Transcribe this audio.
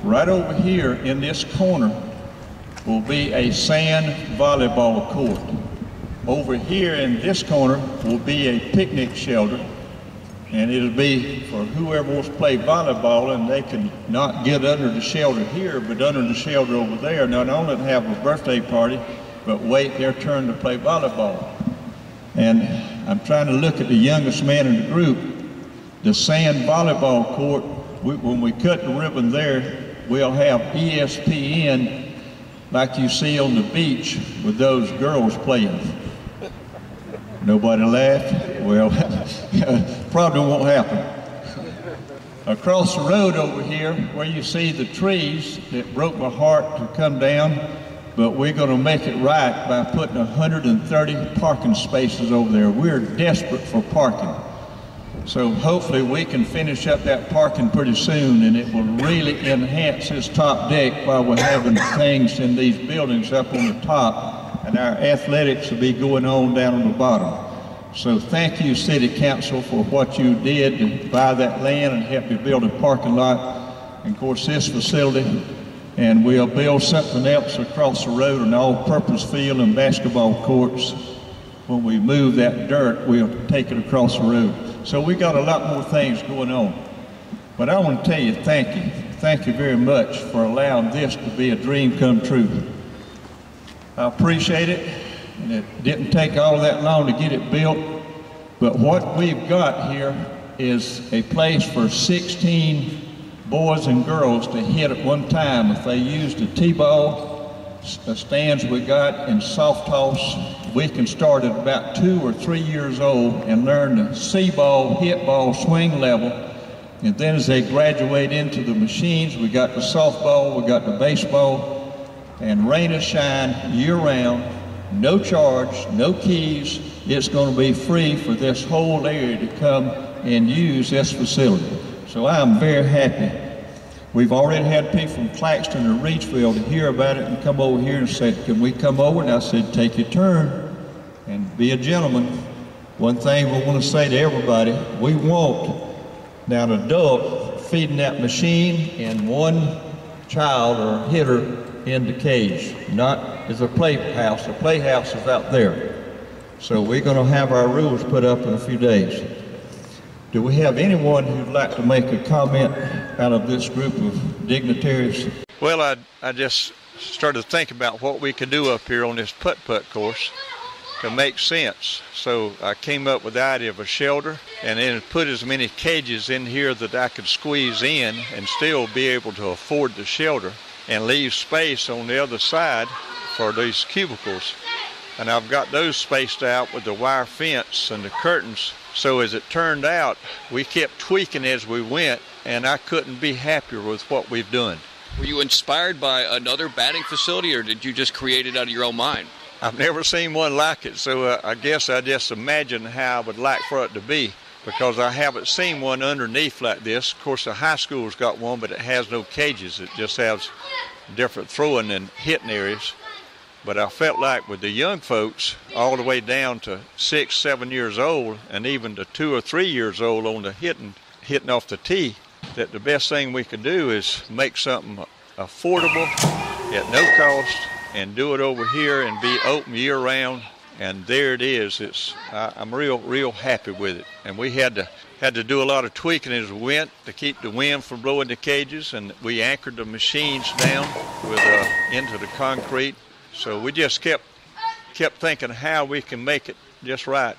Right over here in this corner will be a sand volleyball court. Over here in this corner will be a picnic shelter, and it'll be for whoever wants to play volleyball, and they can not get under the shelter here, but under the shelter over there, not only to have a birthday party, but wait their turn to play volleyball. And I'm trying to look at the youngest man in the group. The sand volleyball court, when we cut the ribbon there, we'll have ESPN like you see on the beach with those girls playing. Nobody laughed? Well, probably won't happen. Across the road over here, where you see the trees, it broke my heart to come down, but we're going to make it right by putting 130 parking spaces over there. We're desperate for parking. So hopefully we can finish up that parking pretty soon, and it will really enhance this top deck while we're having things in these buildings up on the top, and our athletics will be going on down on the bottom. So thank you, City Council, for what you did to buy that land and help you build a parking lot. And of course, this facility, and we'll build something else across the road, an all-purpose field and basketball courts. When we move that dirt, we'll take it across the road. So we got a lot more things going on. But I want to tell you, thank you. Thank you very much for allowing this to be a dream come true. I appreciate it, and it didn't take all that long to get it built. But what we've got here is a place for 16 boys and girls to hit at one time. If they use the T-ball, the stands we got in soft toss, we can start at about 2 or 3 years old and learn the C-ball, hit ball, swing level. And then as they graduate into the machines, we got the softball, we got the baseball, and rain or shine year round, no charge, no keys. It's going to be free for this whole area to come and use this facility. So I'm very happy. We've already had people from Claxton or Reachville to hear about it and come over here and said, can we come over? And I said, take your turn and be a gentleman. One thing we want to say to everybody, we want now an adult feeding that machine and one child or hitter in the cage, not as a playhouse. The playhouse is out there. So we're going to have our rules put up in a few days. Do we have anyone who'd like to make a comment out of this group of dignitaries? Well, I just started to think about what we could do up here on this putt-putt course to make sense. So I came up with the idea of a shelter, and then put as many cages in here that I could squeeze in and still be able to afford the shelter, and leave space on the other side for these cubicles. And I've got those spaced out with the wire fence and the curtains. So as it turned out, we kept tweaking as we went, and I couldn't be happier with what we've done. Were you inspired by another batting facility, or did you just create it out of your own mind? I've never seen one like it, so I guess I just imagined how I would like for it to be, because I haven't seen one underneath like this. Of course, the high school's got one, but it has no cages. It just has different throwing and hitting areas. But I felt like with the young folks, all the way down to 6, 7 years old, and even to 2 or 3 years old on the hitting off the tee, that the best thing we could do is make something affordable at no cost and do it over here and be open year round. And there it is. I'm real happy with it. And we had to do a lot of tweaking as we went to keep the wind from blowing the cages, and we anchored the machines down into the concrete. So we just kept thinking how we can make it just right.